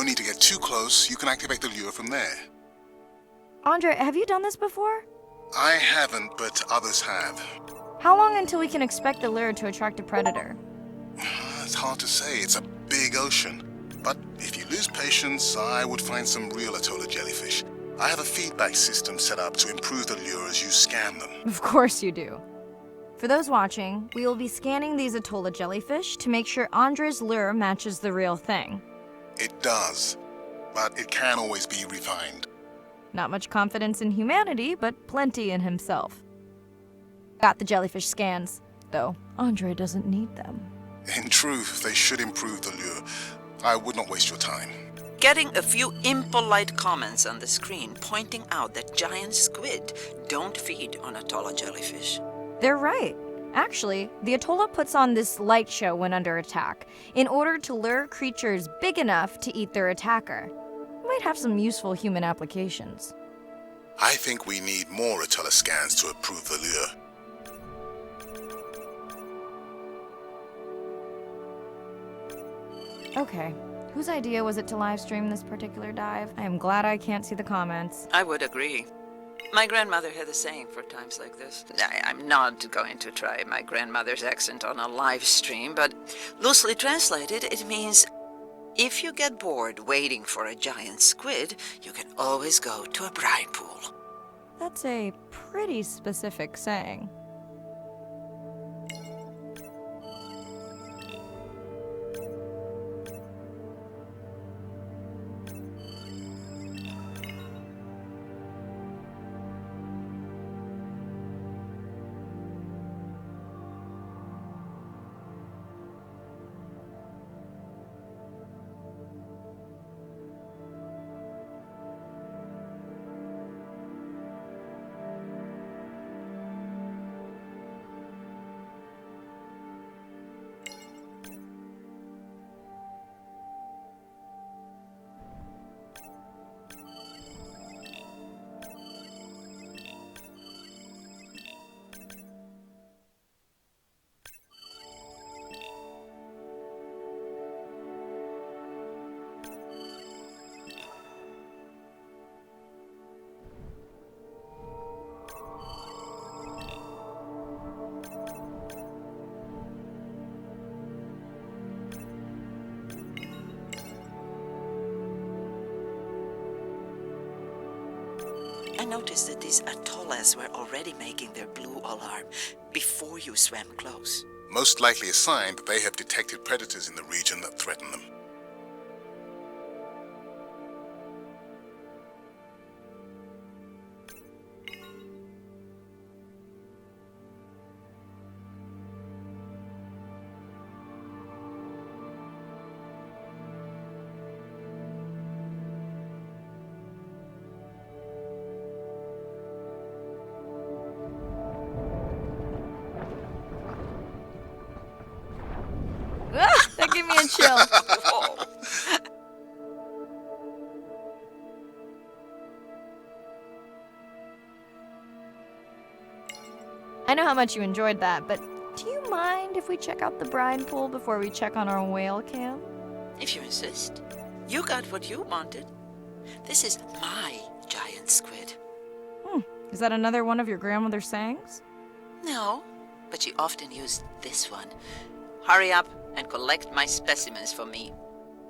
No need to get too close. You can activate the lure from there. Andre, have you done this before? I haven't, but others have. How long until we can expect the lure to attract a predator? It's hard to say. It's a big ocean. But if you lose patience, I would find some real Atolla jellyfish. I have a feedback system set up to improve the lure as you scan them. Of course you do. For those watching, we will be scanning these Atolla jellyfish to make sure Andre's lure matches the real thing. It does, but it can always be refined. Not much confidence in humanity, but plenty in himself. Got the jellyfish scans, though Andre doesn't need them. In truth, they should improve the lure. I would not waste your time. Getting a few impolite comments on the screen pointing out that giant squid don't feed on Atolla jellyfish. They're right. Actually, the Atolla puts on this light show when under attack, in order to lure creatures big enough to eat their attacker. Might have some useful human applications. I think we need more Atolla scans to approve the lure. Okay, whose idea was it to live stream this particular dive? I am glad I can't see the comments. I would agree. My grandmother had a saying for times like this. I'm not going to try my grandmother's accent on a live stream, but loosely translated, it means if you get bored waiting for a giant squid, you can always go to a brine pool. That's a pretty specific saying. I noticed that these atollas were already making their blue alarm before you swam close. Most likely a sign that they have detected predators in the region that threaten them. That gave me a chill. I know how much you enjoyed that, but do you mind if we check out the brine pool before we check on our whale cam? If you insist. You got what you wanted. This is my giant squid. Is that another one of your grandmother's sayings? No, but she often used this one. Hurry up and collect my specimens for me.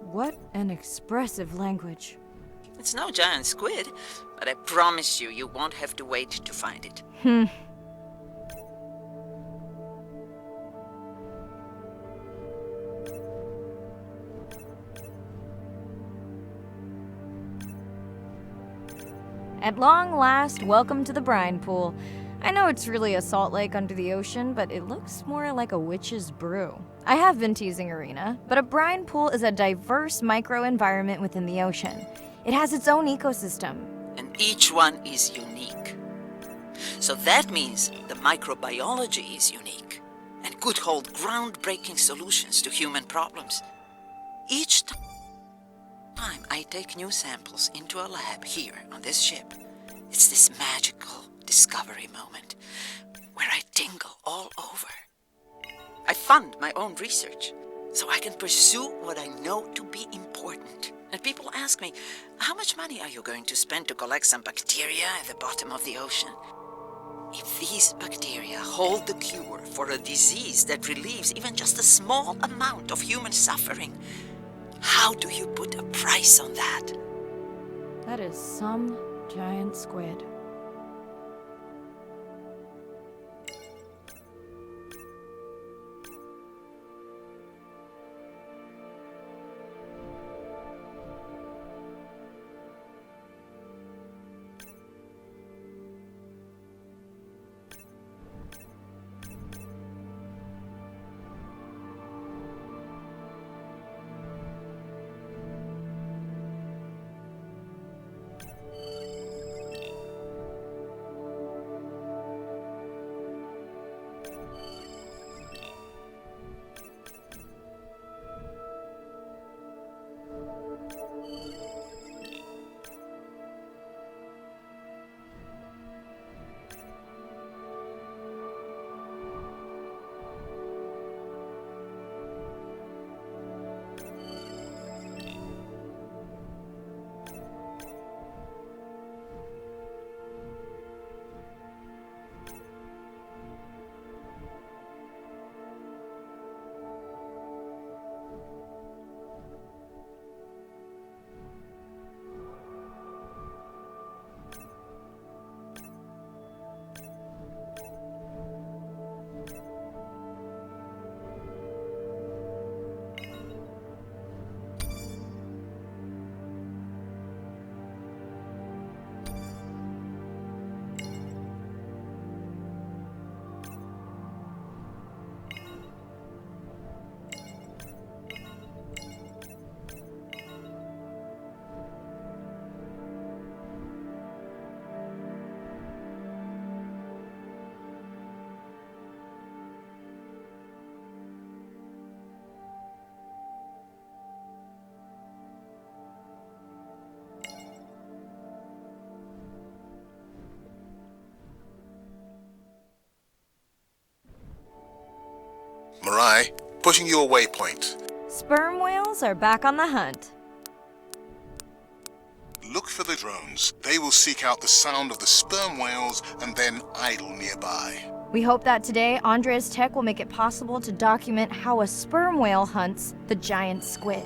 What an expressive language. It's no giant squid, but I promise you won't have to wait to find it. At long last, welcome to the brine pool. I know it's really a salt lake under the ocean, but it looks more like a witch's brew. I have been teasing Arena, but a brine pool is a diverse microenvironment within the ocean. It has its own ecosystem. And each one is unique. So that means the microbiology is unique and could hold groundbreaking solutions to human problems. Each time I take new samples into a lab here on this ship, it's this magical discovery moment where I tingle all over. I fund my own research so I can pursue what I know to be important. And people ask me, how much money are you going to spend to collect some bacteria at the bottom of the ocean? If these bacteria hold the cure for a disease that relieves even just a small amount of human suffering, how do you put a price on that? That is some giant squid. Mirai, pushing your waypoint. Sperm whales are back on the hunt. Look for the drones. They will seek out the sound of the sperm whales and then idle nearby. We hope that today, Andrea's tech will make it possible to document how a sperm whale hunts the giant squid.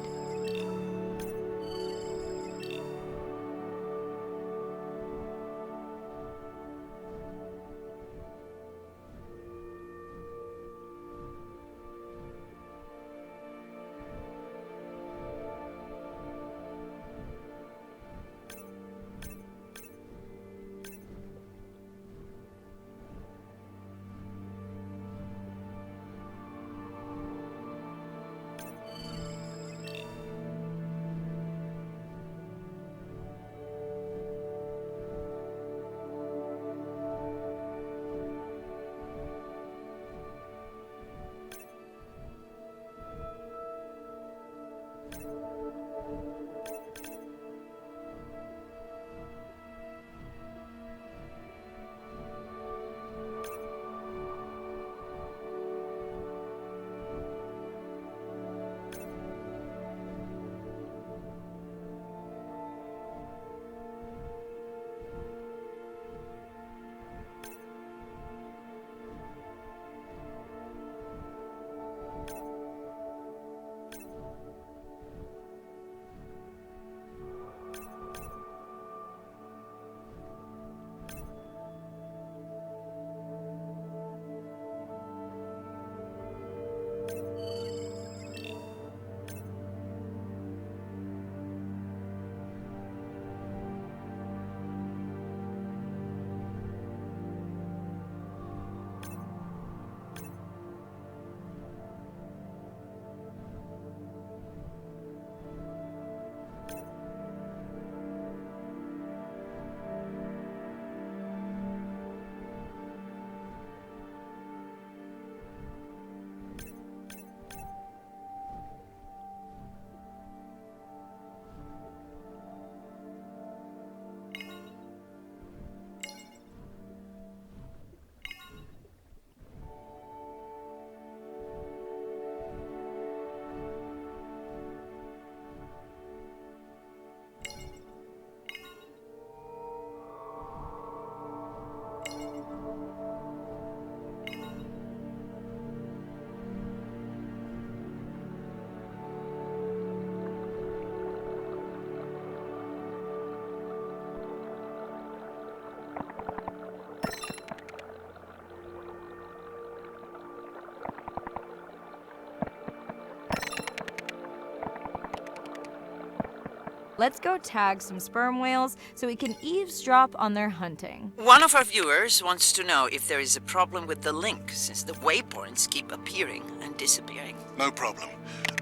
Let's go tag some sperm whales so we can eavesdrop on their hunting. One of our viewers wants to know if there is a problem with the link, since the waypoints keep appearing and disappearing. No problem.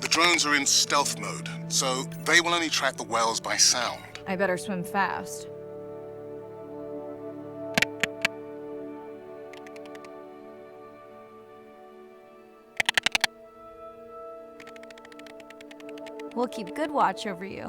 The drones are in stealth mode, so they will only track the whales by sound. I better swim fast. We'll keep good watch over you.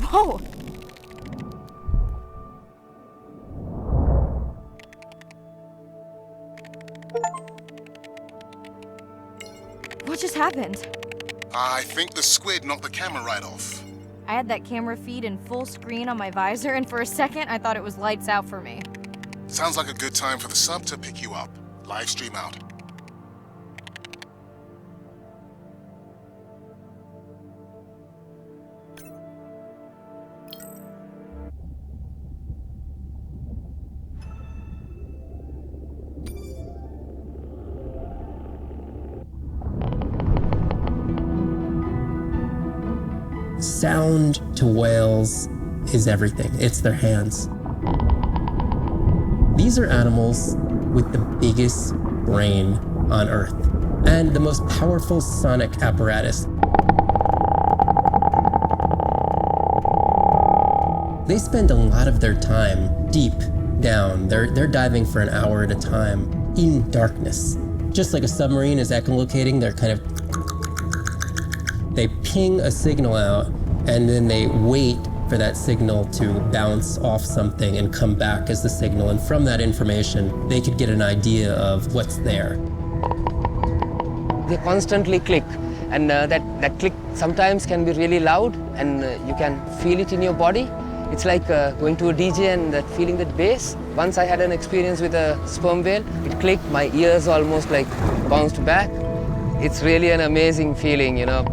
Whoa! What just happened? I think the squid knocked the camera right off. I had that camera feed in full screen on my visor, and for a second I thought it was lights out for me. Sounds like a good time for the sub to pick you up. Live stream out. Sound to whales is everything. It's their hands. These are animals with the biggest brain on Earth and the most powerful sonic apparatus. They spend a lot of their time deep down. They're diving for an hour at a time in darkness. Just like a submarine is echolocating, they ping a signal out, and then they wait for that signal to bounce off something and come back as the signal. And from that information, they could get an idea of what's there. They constantly click, and that click sometimes can be really loud, and you can feel it in your body. It's like going to a DJ and feeling that bass. Once I had an experience with a sperm whale. It clicked, my ears almost like bounced back. It's really an amazing feeling, you know.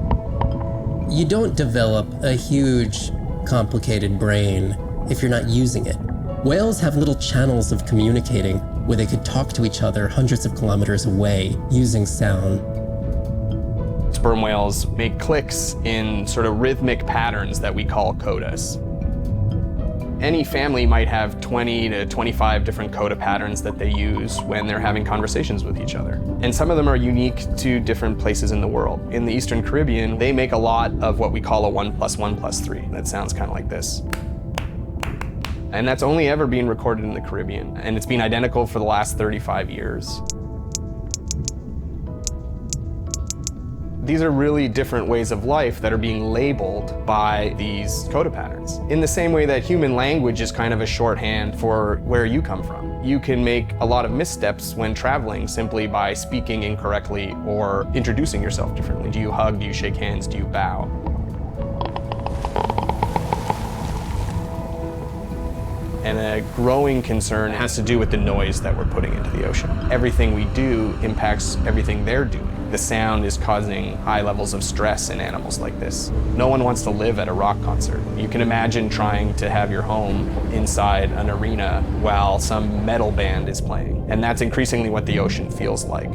You don't develop a huge, complicated brain if you're not using it. Whales have little channels of communicating where they could talk to each other hundreds of kilometers away using sound. Sperm whales make clicks in sort of rhythmic patterns that we call codas. Any family might have 20 to 25 different coda patterns that they use when they're having conversations with each other. And some of them are unique to different places in the world. In the Eastern Caribbean, they make a lot of what we call a 1 + 1 + 3. That sounds kind of like this. And that's only ever been recorded in the Caribbean. And it's been identical for the last 35 years. These are really different ways of life that are being labeled by these coda patterns. In the same way that human language is kind of a shorthand for where you come from. You can make a lot of missteps when traveling simply by speaking incorrectly or introducing yourself differently. Do you hug? Do you shake hands? Do you bow? And a growing concern has to do with the noise that we're putting into the ocean. Everything we do impacts everything they're doing. The sound is causing high levels of stress in animals like this. No one wants to live at a rock concert. You can imagine trying to have your home inside an arena while some metal band is playing. And that's increasingly what the ocean feels like.